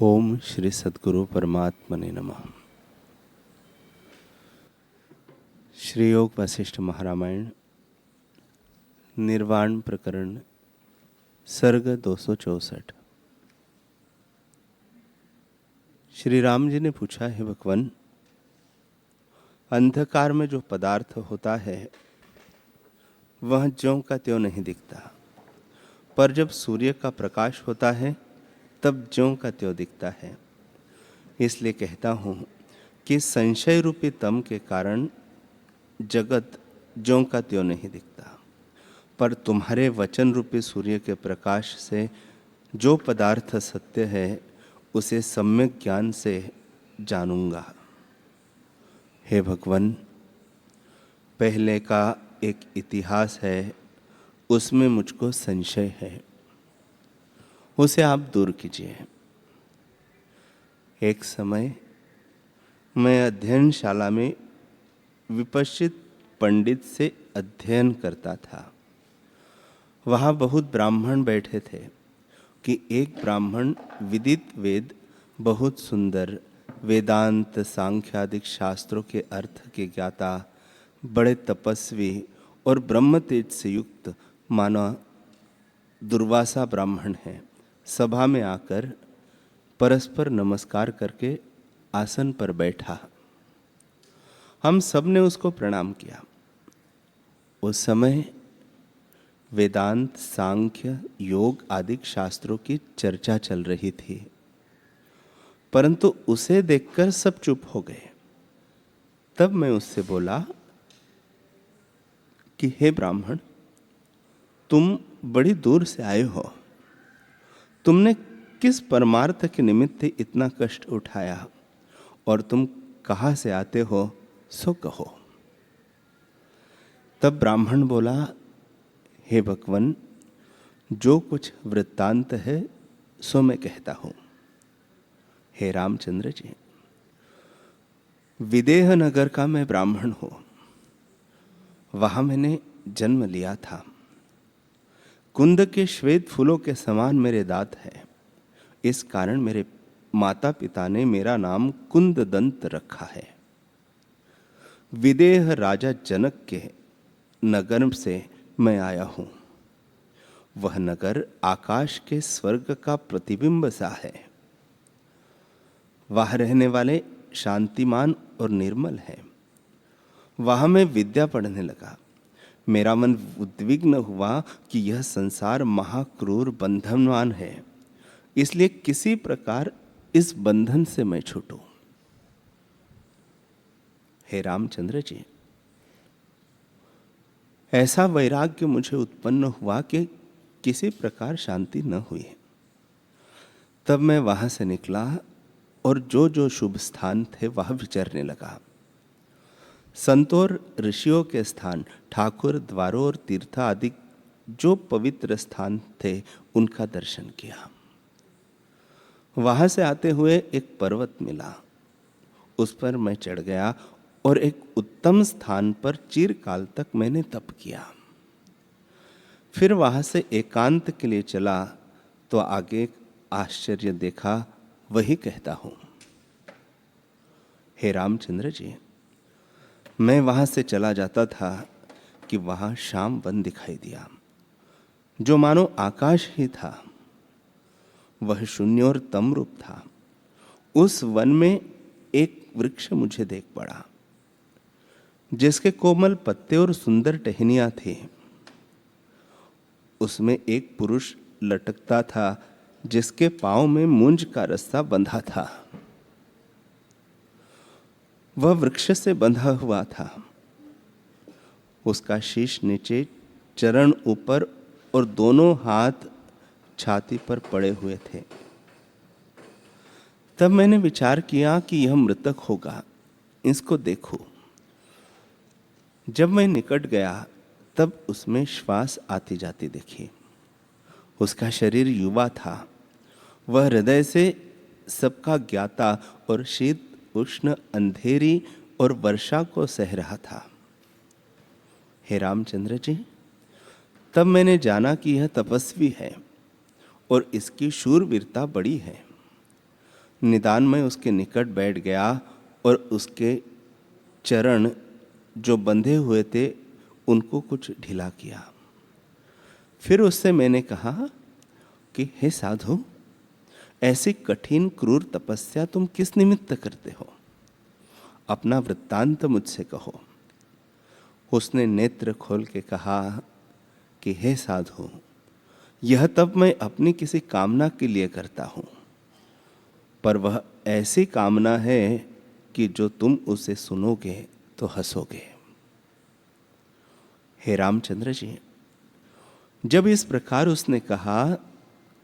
ओम श्री सद्गुरु परमात्मने नमः। श्री योग वशिष्ठ महारामायण निर्वाण प्रकरण सर्ग 264। श्री राम जी ने पूछा, है भगवान, अंधकार में जो पदार्थ होता है वह ज्यों का त्यों नहीं दिखता, पर जब सूर्य का प्रकाश होता है तब ज्यों का त्यों दिखता है। इसलिए कहता हूँ कि संशय रूपी तम के कारण जगत ज्यों का त्यों नहीं दिखता, पर तुम्हारे वचन रूपी सूर्य के प्रकाश से जो पदार्थ सत्य है उसे सम्यक ज्ञान से जानूंगा। हे भगवान, पहले का एक इतिहास है, उसमें मुझको संशय है, उसे आप दूर कीजिए। एक समय मैं अध्ययनशाला में विपश्चित पंडित से अध्ययन करता था। वहाँ बहुत ब्राह्मण बैठे थे कि एक ब्राह्मण विदित वेद, बहुत सुंदर वेदांत सांख्यादिक शास्त्रों के अर्थ के ज्ञाता, बड़े तपस्वी और ब्रह्म तेज से युक्त माना दुर्वासा ब्राह्मण हैं, सभा में आकर परस्पर नमस्कार करके आसन पर बैठा। हम सब ने उसको प्रणाम किया। उस समय वेदांत सांख्य योग आदि शास्त्रों की चर्चा चल रही थी, परंतु उसे देखकर सब चुप हो गए। तब मैं उससे बोला कि हे ब्राह्मण, तुम बड़ी दूर से आए हो, तुमने किस परमार्थ के निमित्त इतना कष्ट उठाया और तुम कहाँ से आते हो सो कहो। तब ब्राह्मण बोला, हे भगवान, जो कुछ वृत्तांत है सो मैं कहता हूँ। हे रामचंद्र जी, विदेह नगर का मैं ब्राह्मण हूँ, वहां मैंने जन्म लिया था। कुंद के श्वेत फूलों के समान मेरे दांत हैं, इस कारण मेरे माता पिता ने मेरा नाम कुंद दंत रखा है। विदेह राजा जनक के नगर से मैं आया हूं। वह नगर आकाश के स्वर्ग का प्रतिबिंब सा है। वहां रहने वाले शांतिमान और निर्मल हैं। वहां मैं विद्या पढ़ने लगा। मेरा मन उद्विग्न हुआ कि यह संसार महाक्रूर बंधनवान है, इसलिए किसी प्रकार इस बंधन से मैं छूटूं। हे रामचंद्र जी, ऐसा वैराग्य मुझे उत्पन्न हुआ कि किसी प्रकार शांति न हुई। तब मैं वहां से निकला और जो जो शुभ स्थान थे वहां विचरने लगा। संतों और ऋषियों के स्थान, ठाकुर द्वारों और तीर्थ आदि जो पवित्र स्थान थे उनका दर्शन किया। वहां से आते हुए एक पर्वत मिला, उस पर मैं चढ़ गया और एक उत्तम स्थान पर चिरकाल तक मैंने तप किया। फिर वहां से एकांत के लिए चला तो आगे आश्चर्य देखा, वही कहता हूं। हे रामचंद्र जी, मैं वहां से चला जाता था कि वहां श्याम वन दिखाई दिया, जो मानो आकाश ही था। वह शून्य और तम रूप था। उस वन में एक वृक्ष मुझे देख पड़ा, जिसके कोमल पत्ते और सुंदर टहनियां थी। उसमें एक पुरुष लटकता था, जिसके पांव में मूंज का रस्सा बंधा था। वह वृक्ष से बंधा हुआ था। उसका शीश नीचे, चरण ऊपर और दोनों हाथ छाती पर पड़े हुए थे। तब मैंने विचार किया कि यह मृतक होगा, इसको देखो। जब मैं निकट गया तब उसमें श्वास आती जाती देखी। उसका शरीर युवा था। वह हृदय से सबका ज्ञाता और शीत उष्ण अंधेरी और वर्षा को सह रहा था। हे रामचंद्र जी, तब मैंने जाना कि यह तपस्वी है और इसकी शूरवीरता बड़ी है। निदान में उसके निकट बैठ गया और उसके चरण जो बंधे हुए थे उनको कुछ ढीला किया। फिर उससे मैंने कहा कि हे साधु, ऐसी कठिन क्रूर तपस्या तुम किस निमित्त करते हो? अपना वृत्तांत मुझसे कहो। उसने नेत्र खोल के कहा कि हे साधु, यह तब मैं अपनी किसी कामना के लिए करता हूं, पर वह ऐसी कामना है कि जो तुम उसे सुनोगे तो हंसोगे। हे रामचंद्र जी, जब इस प्रकार उसने कहा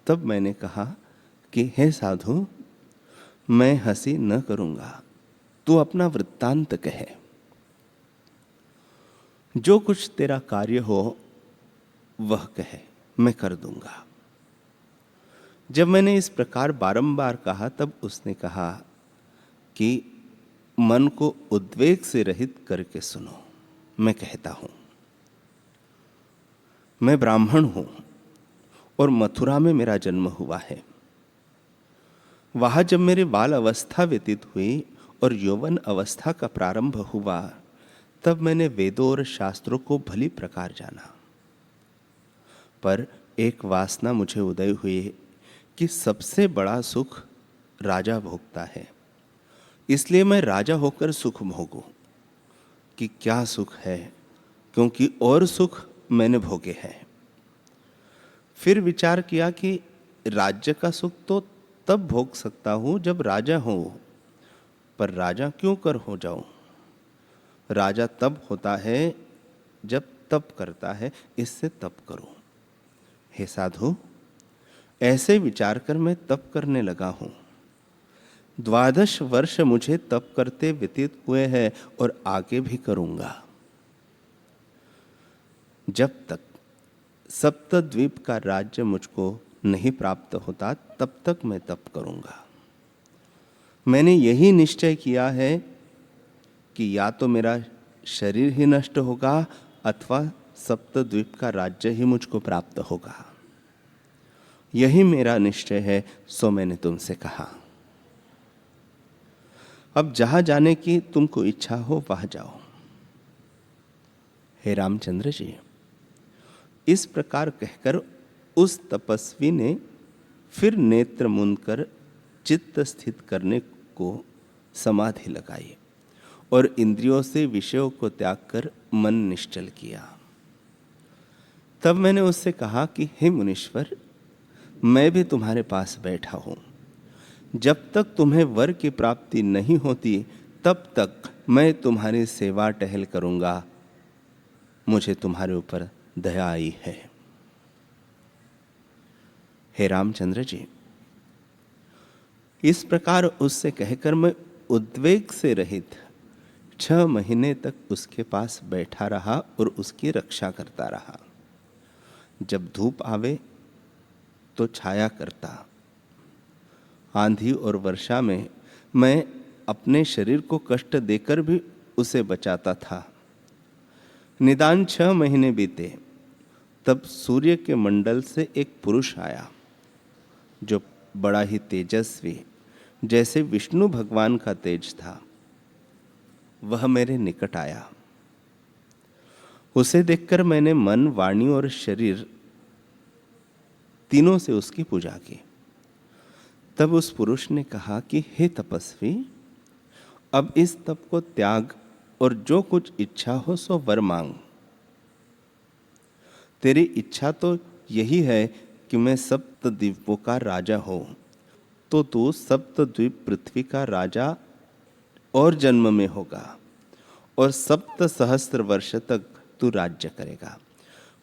तब मैंने कहा कि हे साधु, मैं हंसी न करूंगा, तू अपना वृत्तांत कहे। जो कुछ तेरा कार्य हो वह कहे, मैं कर दूंगा। जब मैंने इस प्रकार बारंबार कहा तब उसने कहा कि मन को उद्वेग से रहित करके सुनो। मैं कहता हूं, मैं ब्राह्मण हूं और मथुरा में मेरा जन्म हुआ है। वहां जब मेरे बाल अवस्था व्यतीत हुई और यौवन अवस्था का प्रारंभ हुआ, तब मैंने वेदों और शास्त्रों को भली प्रकार जाना। पर एक वासना मुझे उदय हुई कि सबसे बड़ा सुख राजा भोगता है, इसलिए मैं राजा होकर सुख भोगूं। कि क्या सुख है, क्योंकि और सुख मैंने भोगे हैं। फिर विचार किया कि राज्य का सुख तो तब भोग सकता हूं जब राजा हूं, पर राजा क्यों कर हो जाऊं? राजा तब होता है जब तप करता है, इससे तप करो। हे साधु, ऐसे विचार कर मैं तप करने लगा हूं। 12 वर्ष मुझे तप करते व्यतीत हुए हैं और आगे भी करूंगा। जब तक सप्तद्वीप का राज्य मुझको नहीं प्राप्त होता तब तक मैं तप करूंगा। मैंने यही निश्चय किया है कि या तो मेरा शरीर ही नष्ट होगा अथवा सप्तद्वीप का राज्य ही मुझको प्राप्त होगा। यही मेरा निश्चय है, सो मैंने तुमसे कहा। अब जहां जाने की तुमको इच्छा हो वहां जाओ। हे रामचंद्र जी, इस प्रकार कहकर उस तपस्वी ने फिर नेत्र मूंद कर चित्त स्थित करने को समाधि लगाई और इंद्रियों से विषयों को त्याग कर मन निश्चल किया। तब मैंने उससे कहा कि हे मुनीश्वर, मैं भी तुम्हारे पास बैठा हूं। जब तक तुम्हें वर की प्राप्ति नहीं होती तब तक मैं तुम्हारी सेवा टहल करूंगा। मुझे तुम्हारे ऊपर दया आई है। हे रामचंद्र जी, इस प्रकार उससे कहकर मैं उद्वेग से रहित 6 महीने तक उसके पास बैठा रहा और उसकी रक्षा करता रहा। जब धूप आवे तो छाया करता, आंधी और वर्षा में मैं अपने शरीर को कष्ट देकर भी उसे बचाता था। निदान 6 महीने बीते तब सूर्य के मंडल से एक पुरुष आया जो बड़ा ही तेजस्वी, जैसे विष्णु भगवान का तेज था। वह मेरे निकट आया। उसे देखकर मैंने मन, वाणी और शरीर तीनों से उसकी पूजा की। तब उस पुरुष ने कहा कि हे तपस्वी, अब इस तप को त्याग और जो कुछ इच्छा हो सो वर मांग। तेरी इच्छा तो यही है कि मैं सप्तद्वीपों का राजा हो, तो तू सप्तद्वीप पृथ्वी का राजा और जन्म में होगा और 7 सहस्त्र वर्ष तक तू राज्य करेगा,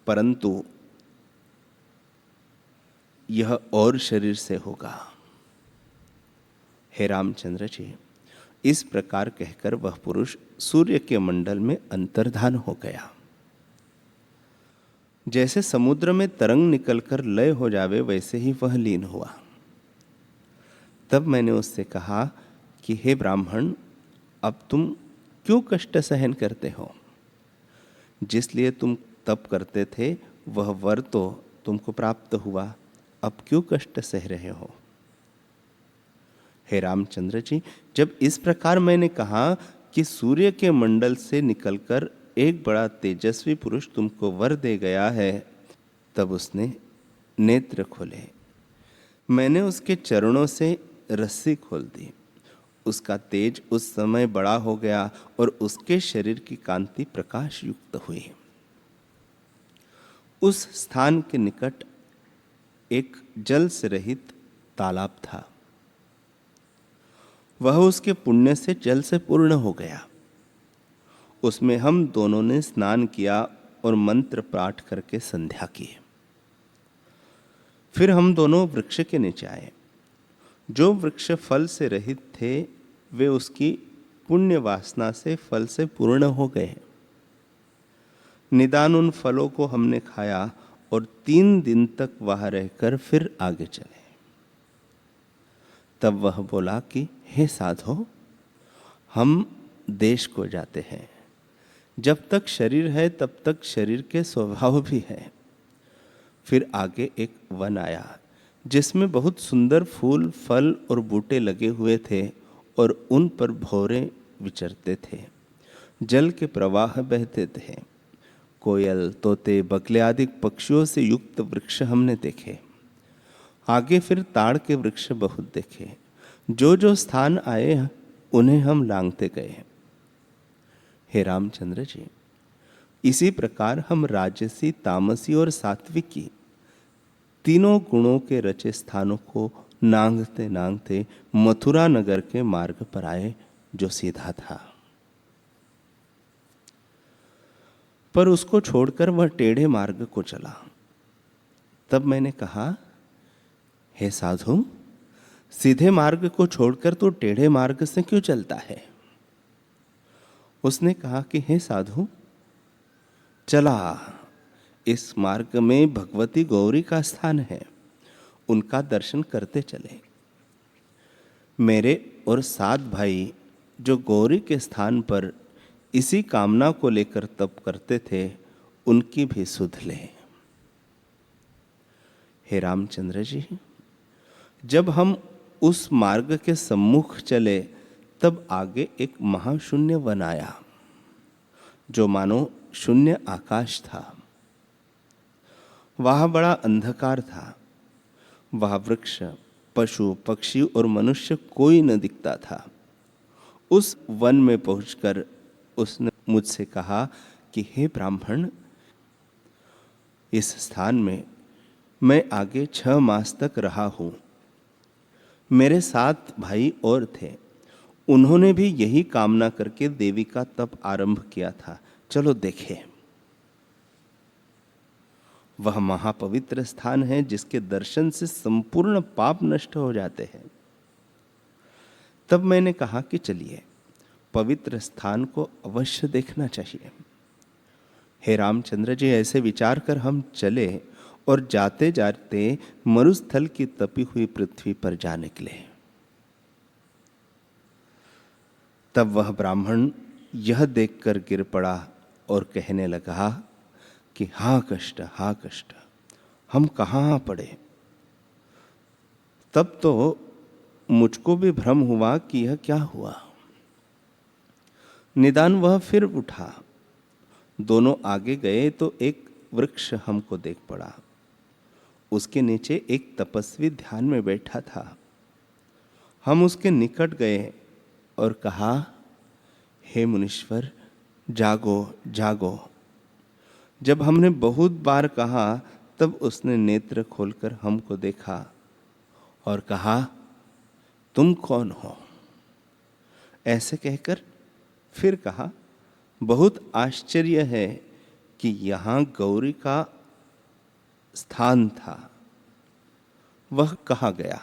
परंतु यह और शरीर से होगा। हे रामचंद्र जी, इस प्रकार कहकर वह पुरुष सूर्य के मंडल में अंतर्धान हो गया। जैसे समुद्र में तरंग निकलकर लय हो जावे वैसे ही वह लीन हुआ। तब मैंने उससे कहा कि हे ब्राह्मण, अब तुम क्यों कष्ट सहन करते हो? जिसलिए तुम तप करते थे वह वर तो तुमको प्राप्त हुआ, अब क्यों कष्ट सह रहे हो? हे रामचंद्र जी, जब इस प्रकार मैंने कहा कि सूर्य के मंडल से निकलकर एक बड़ा तेजस्वी पुरुष तुमको वर दे गया है, तब उसने नेत्र खोले। मैंने उसके चरणों से रस्सी खोल दी। उसका तेज उस समय बड़ा हो गया और उसके शरीर की कांति प्रकाश युक्त हुई। उस स्थान के निकट एक जल से रहित तालाब था। वह उसके पुण्य से जल से पूर्ण हो गया। उसमें हम दोनों ने स्नान किया और मंत्र पाठ करके संध्या की। फिर हम दोनों वृक्ष के नीचे आए। जो वृक्ष फल से रहित थे, वे उसकी पुण्य वासना से फल से पूर्ण हो गए। निदान उन फलों को हमने खाया और 3 दिन तक वहां रहकर फिर आगे चले। तब वह बोला कि हे साधो, हम देश को जाते हैं। जब तक शरीर है तब तक शरीर के स्वभाव भी है। फिर आगे एक वन आया जिसमें बहुत सुंदर फूल, फल और बूटे लगे हुए थे और उन पर भौरे विचरते थे। जल के प्रवाह बहते थे। कोयल, तोते, बगले आदि पक्षियों से युक्त वृक्ष हमने देखे। आगे फिर ताड़ के वृक्ष बहुत देखे। जो जो स्थान आए उन्हें हम लांघते गए। हे रामचंद्र जी, इसी प्रकार हम राजसी, तामसी और सात्विकी तीनों गुणों के रचे स्थानों को नांगते नांगते मथुरा नगर के मार्ग पर आए, जो सीधा था। पर उसको छोड़कर वह टेढ़े मार्ग को चला। तब मैंने कहा, हे साधु, सीधे मार्ग को छोड़कर तू टेढ़े मार्ग से क्यों चलता है? उसने कहा कि हे साधु, चला, इस मार्ग में भगवती गौरी का स्थान है, उनका दर्शन करते चले। मेरे और 7 भाई जो गौरी के स्थान पर इसी कामना को लेकर तप करते थे, उनकी भी सुध ले। हे रामचंद्र जी, जब हम उस मार्ग के सम्मुख चले, तब आगे एक महाशून्य वन आया, जो मानो शून्य आकाश था। वहां बड़ा अंधकार था। वहां वृक्ष, पशु, पक्षी और मनुष्य कोई न दिखता था। उस वन में पहुंचकर उसने मुझसे कहा कि हे ब्राह्मण, इस स्थान में मैं आगे 6 मास तक रहा हूं। मेरे 7 भाई और थे, उन्होंने भी यही कामना करके देवी का तप आरंभ किया था। चलो देखें। वह महापवित्र स्थान है जिसके दर्शन से संपूर्ण पाप नष्ट हो जाते हैं। तब मैंने कहा कि चलिए, पवित्र स्थान को अवश्य देखना चाहिए। हे रामचंद्र जी, ऐसे विचार कर हम चले और जाते जाते मरुस्थल की तपी हुई पृथ्वी पर जा निकले। तब वह ब्राह्मण यह देखकर गिर पड़ा और कहने लगा कि हा कष्ट, हा कष्ट, हम कहाँ पड़े। तब तो मुझको भी भ्रम हुआ कि यह क्या हुआ। निदान वह फिर उठा। दोनों आगे गए तो एक वृक्ष हमको देख पड़ा। उसके नीचे एक तपस्वी ध्यान में बैठा था। हम उसके निकट गए और कहा, हे मुनीश्वर, जागो जागो। जब हमने बहुत बार कहा, तब उसने नेत्र खोलकर हमको देखा और कहा, तुम कौन हो? ऐसे कहकर फिर कहा, बहुत आश्चर्य है कि यहाँ गौरी का स्थान था। वह कहाँ गया?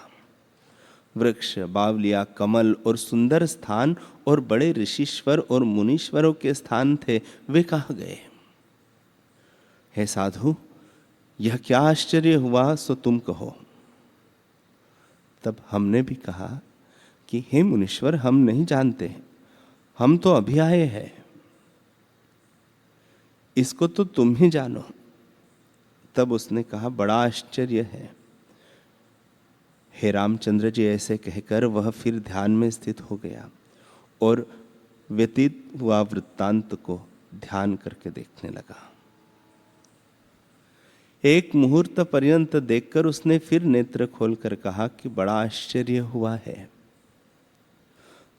वृक्ष, बावलिया, कमल और सुंदर स्थान और बड़े ऋषिश्वर और मुनीश्वरों के स्थान थे, वे कहाँ गए? हे साधु, यह क्या आश्चर्य हुआ, सो तुम कहो। तब हमने भी कहा कि हे मुनीश्वर, हम नहीं जानते, हम तो अभी आए हैं, इसको तो तुम ही जानो। तब उसने कहा, बड़ा आश्चर्य है। हे रामचंद्र जी, ऐसे कहकर वह फिर ध्यान में स्थित हो गया और व्यतीत हुआ वृत्तांत को ध्यान करके देखने लगा। एक मुहूर्त पर्यंत देखकर उसने फिर नेत्र खोलकर कहा कि बड़ा आश्चर्य हुआ है।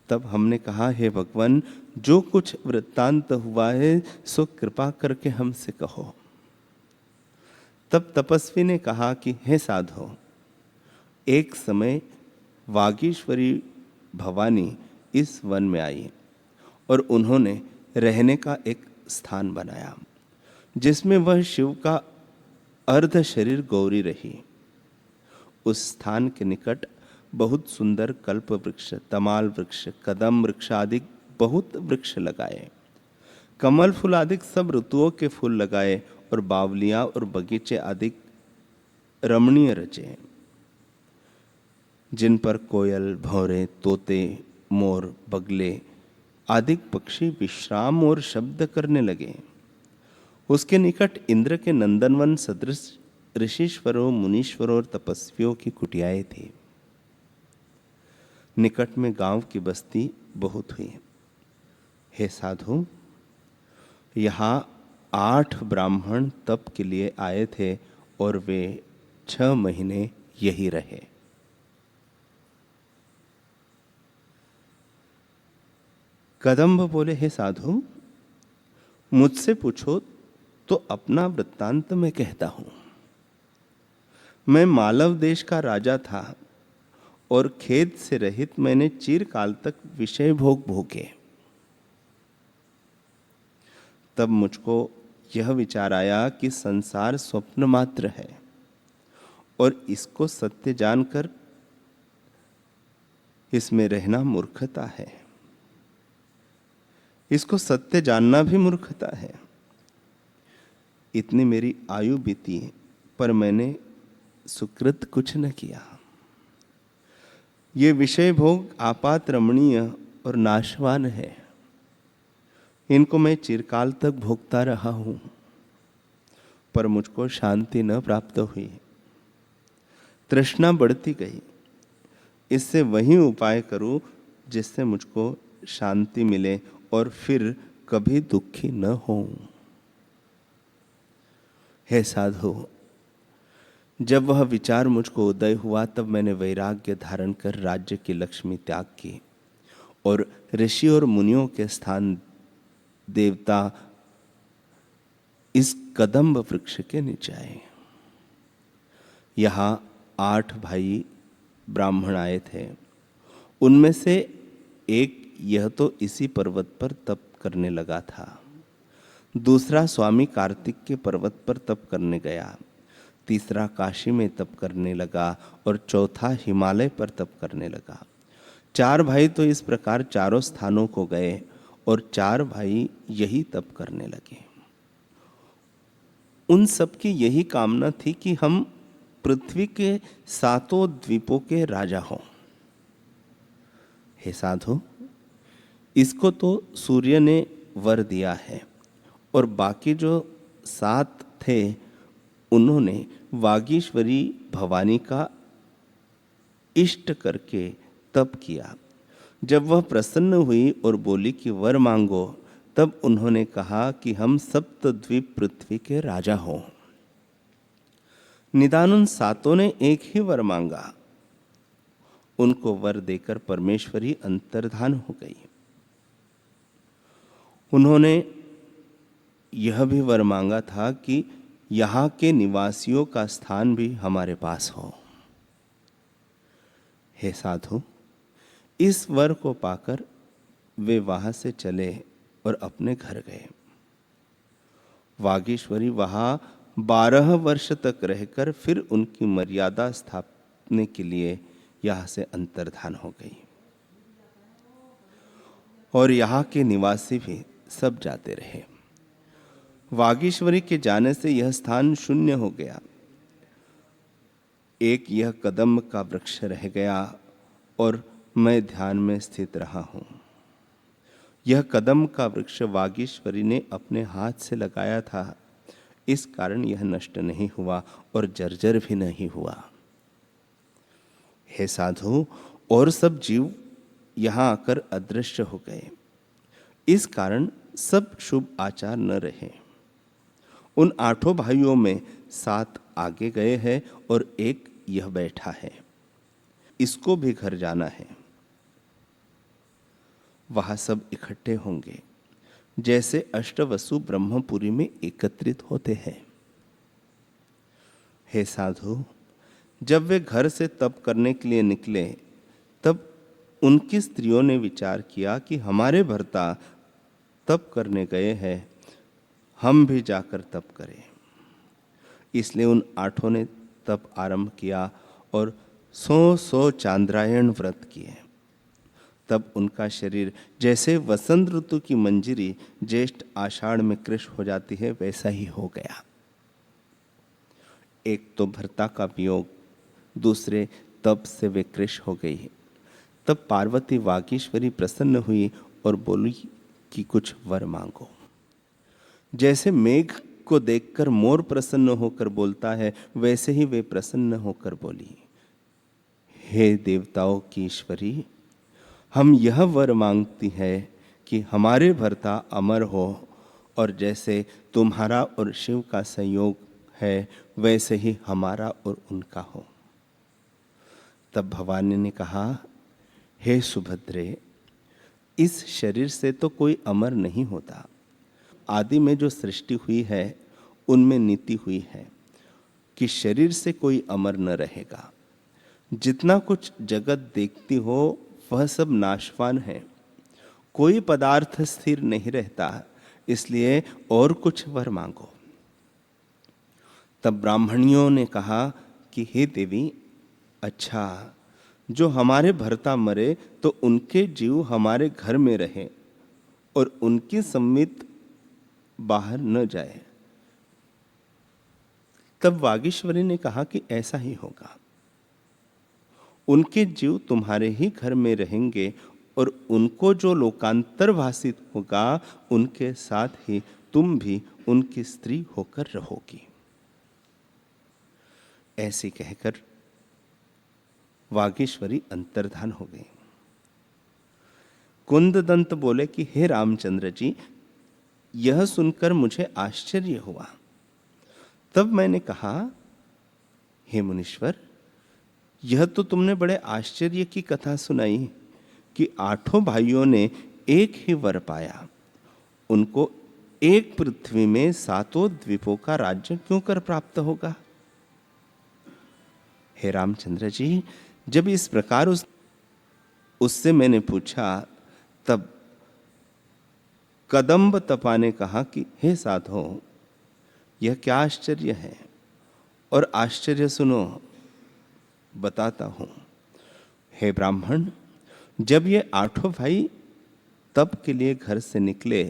तब हमने कहा, हे भगवान, जो कुछ वृत्तांत हुआ है सो कृपा करके हमसे कहो। तब तपस्वी ने कहा कि हे साधो, एक समय वागीश्वरी भवानी इस वन में आई और उन्होंने रहने का एक स्थान बनाया जिसमें वह शिव का अर्ध शरीर गौरी रही। उस स्थान के निकट बहुत सुंदर कल्प वृक्ष, तमाल वृक्ष, कदम वृक्ष आदि बहुत वृक्ष लगाए। कमल फूल आदि सब ऋतुओं के फूल लगाए और बावलियां और बगीचे आदि रमणीय रचे, जिन पर कोयल, भौरे, तोते, मोर, बगले आदि पक्षी विश्राम और शब्द करने लगे। उसके निकट इंद्र के नंदनवन सदृश ऋषीश्वरों, मुनीश्वरों और तपस्वियों की कुटियाएं थी। निकट में गांव की बस्ती बहुत हुई। हे साधु, यहाँ 8 ब्राह्मण तप के लिए आए थे और वे 6 महीने यही रहे। कदम्ब बोले, हे साधु, मुझसे पूछो तो अपना वृत्तांत मैं कहता हूं। मैं मालव देश का राजा था और खेद से रहित मैंने चिरकाल तक विषय भोग भोगे। तब मुझको यह विचार आया कि संसार स्वप्न मात्र है और इसको सत्य जानकर इसमें रहना मूर्खता है। इसको सत्य जानना भी मूर्खता है। इतनी मेरी आयु बीती पर मैंने सुकृत कुछ न किया। ये विषय भोग आपात रमणीय और नाशवान है। इनको मैं चिरकाल तक भोगता रहा हूं पर मुझको शांति न प्राप्त हुई। तृष्णा बढ़ती गई। इससे वही उपाय करूं जिससे मुझको शांति मिले और फिर कभी दुखी न होऊं। हे साधु, जब वह विचार मुझको उदय हुआ तब मैंने वैराग्य धारण कर राज्य की लक्ष्मी त्याग की और ऋषि और मुनियों के स्थान देवता इस कदम्ब वृक्ष के नीचे आए। यहाँ 8 भाई ब्राह्मण आए थे। उनमें से एक यह तो इसी पर्वत पर तप करने लगा था। दूसरा स्वामी कार्तिक के पर्वत पर तप करने गया। तीसरा काशी में तप करने लगा और चौथा हिमालय पर तप करने लगा। 4 भाई तो इस प्रकार चारों स्थानों को गए और 4 भाई यही तप करने लगे। उन सबकी यही कामना थी कि हम पृथ्वी के 7 द्वीपों के राजा हों। हे साधु, इसको तो सूर्य ने वर दिया है और बाकी जो 7 थे उन्होंने वागीश्वरी भवानी का इष्ट करके तप किया। जब वह प्रसन्न हुई और बोली कि वर मांगो, तब उन्होंने कहा कि हम सप्तद्वीप पृथ्वी के राजा हों। निदान उन 7 ने एक ही वर मांगा। उनको वर देकर परमेश्वरी अंतर्धान हो गई। उन्होंने यह भी वर मांगा था कि यहाँ के निवासियों का स्थान भी हमारे पास हो। हे साधु, इस वर को पाकर वे वहां से चले और अपने घर गए। वागीश्वरी वहां 12 वर्ष तक रहकर फिर उनकी मर्यादा स्थापने के लिए यहाँ से अंतर्धान हो गई और यहाँ के निवासी भी सब जाते रहे। वागीश्वरी के जाने से यह स्थान शून्य हो गया। एक यह कदम्ब का वृक्ष रह गया और मैं ध्यान में स्थित रहा हूं। यह कदम्ब का वृक्ष वागीश्वरी ने अपने हाथ से लगाया था, इस कारण यह नष्ट नहीं हुआ और जर्जर भी नहीं हुआ। हे साधु, और सब जीव यहाँ आकर अदृश्य हो गए। इस कारण सब शुभ आचार न रहे। उन 8 भाइयों में 7 आगे गए हैं और एक यह बैठा है। इसको भी घर जाना है। वहां सब इकट्ठे होंगे, जैसे अष्टवसु ब्रह्मपुरी में एकत्रित होते हैं। हे साधु, जब वे घर से तप करने के लिए निकले, तब उनकी स्त्रियों ने विचार किया कि हमारे भर्ता तप करने गए हैं, हम भी जाकर तप करें। इसलिए उन 8 ने तप आरंभ किया और 100 चांद्रायण व्रत किए। तब उनका शरीर जैसे वसंत ऋतु की मंजरी ज्येष्ठ आषाढ़ में कृश हो जाती है, वैसा ही हो गया। एक तो भर्ता का वियोग, दूसरे तप से वे कृश हो गई। तब पार्वती वागीश्वरी प्रसन्न हुई और बोली कि कुछ वर मांगो। जैसे मेघ को देखकर मोर प्रसन्न होकर बोलता है, वैसे ही वे प्रसन्न होकर बोली, हे देवताओं की ईश्वरी, हम यह वर मांगती है कि हमारे भर्ता अमर हो, और जैसे तुम्हारा और शिव का संयोग है, वैसे ही हमारा और उनका हो। तब भवानी ने कहा, हे सुभद्रे, इस शरीर से तो कोई अमर नहीं होता। आदि में जो सृष्टि हुई है, उनमें नीति हुई है कि शरीर से कोई अमर न रहेगा। जितना कुछ जगत देखती हो, वह सब नाशवान है। कोई पदार्थ स्थिर नहीं रहता, इसलिए और कुछ वर मांगो। तब ब्राह्मणियों ने कहा कि हे देवी, अच्छा, जो हमारे भर्ता मरे तो उनके जीव हमारे घर में रहे और उनकी सम्मित बाहर न जाए। तब वागीश्वरी ने कहा कि ऐसा ही होगा। उनके जीव तुम्हारे ही घर में रहेंगे और उनको जो लोकांतर भासित होगा, उनके साथ ही तुम भी उनकी स्त्री होकर रहोगी। ऐसे कहकर वागीश्वरी अंतर्धान हो गई। कुंददंत बोले कि हे रामचंद्र जी, यह सुनकर मुझे आश्चर्य हुआ। तब मैंने कहा, हे मुनीश्वर, यह तो तुमने बड़े आश्चर्य की कथा सुनाई कि 8 भाइयों ने एक ही वर पाया। उनको एक पृथ्वी में 7 द्वीपों का राज्य क्यों कर प्राप्त होगा? हे रामचंद्र जी, जब इस प्रकार उससे मैंने पूछा, तब कदम्ब तपा ने कहा कि हे साधो, यह क्या आश्चर्य है? और आश्चर्य सुनो, बताता हूं। हे ब्राह्मण, जब ये 8 भाई तप के लिए घर से निकले,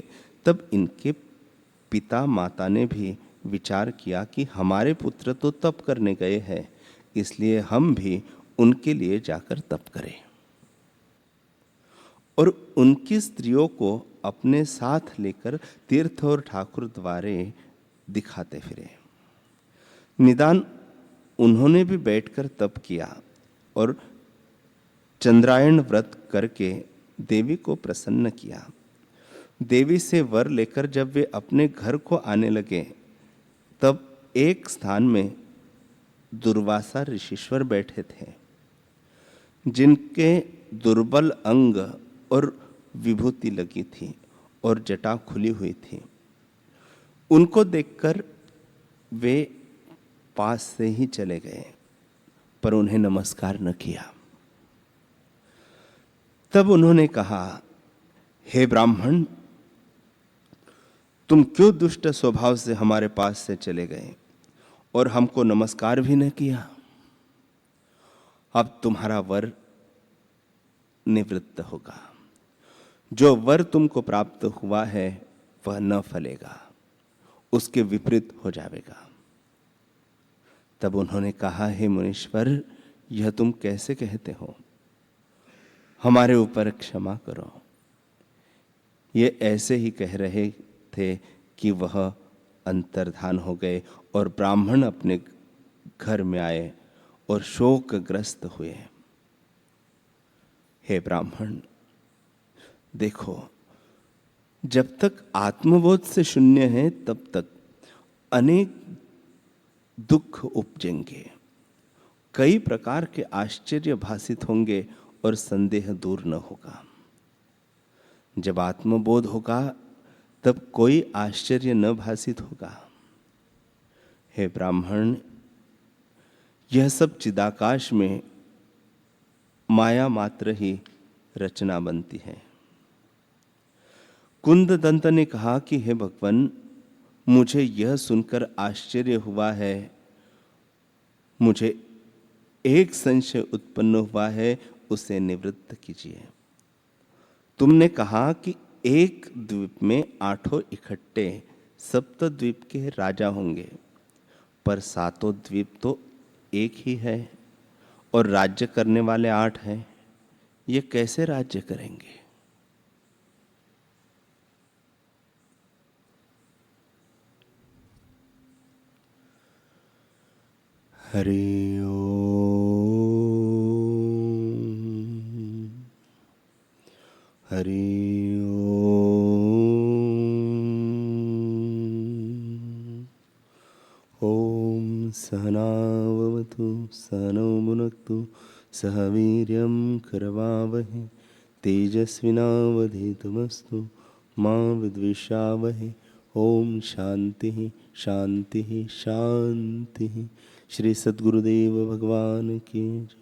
तब इनके पिता माता ने भी विचार किया कि हमारे पुत्र तो तप करने गए हैं, इसलिए हम भी उनके लिए जाकर तप करें। और उनकी स्त्रियों को अपने साथ लेकर तीर्थ और ठाकुर द्वारे दिखाते फिरे। निदान उन्होंने भी बैठकर तप किया और चंद्रायण व्रत करके देवी को प्रसन्न किया। देवी से वर लेकर जब वे अपने घर को आने लगे, तब एक स्थान में दुर्वासा ऋषीश्वर बैठे थे, जिनके दुर्बल अंग और विभूति लगी थी और जटा खुली हुई थी। उनको देखकर वे पास से ही चले गए, पर उन्हें नमस्कार न किया। तब उन्होंने कहा, हे ब्राह्मण, तुम क्यों दुष्ट स्वभाव से हमारे पास से चले गए और हमको नमस्कार भी न किया? अब तुम्हारा वर निवृत्त होगा। जो वर तुमको प्राप्त हुआ है, वह न फलेगा, उसके विपरीत हो जाएगा। तब उन्होंने कहा, हे मुनीश्वर, यह तुम कैसे कहते हो? हमारे ऊपर क्षमा करो। ये ऐसे ही कह रहे थे कि वह अंतर्धान हो गए और ब्राह्मण अपने घर में आए और शोकग्रस्त हुए। हे ब्राह्मण, देखो, जब तक आत्मबोध से शून्य है तब तक अनेक दुख उपजेंगे, कई प्रकार के आश्चर्य भासित होंगे और संदेह दूर न होगा। जब आत्मबोध होगा तब कोई आश्चर्य न भासित होगा। हे ब्राह्मण, यह सब चिदाकाश में माया मात्र ही रचना बनती है। कुंद दंत ने कहा कि हे भगवान, मुझे यह सुनकर आश्चर्य हुआ है, मुझे एक संशय उत्पन्न हुआ है, उसे निवृत्त कीजिए। तुमने कहा कि एक द्वीप में 8 इकट्ठे सप्त द्वीप के राजा होंगे, पर 7 द्वीप तो एक ही है और राज्य करने वाले 8 हैं। ये कैसे राज्य करेंगे? हरि ओम, हरि ओम। ओम सहनाववतु सहनौ भुनक्तु सह वीर्यं करवावहै तेजस्विनावधीतमस्तु मा विद्विषावहै। ओम शांति शांति शांति। श्री सद्गुरुदेव भगवान की जय।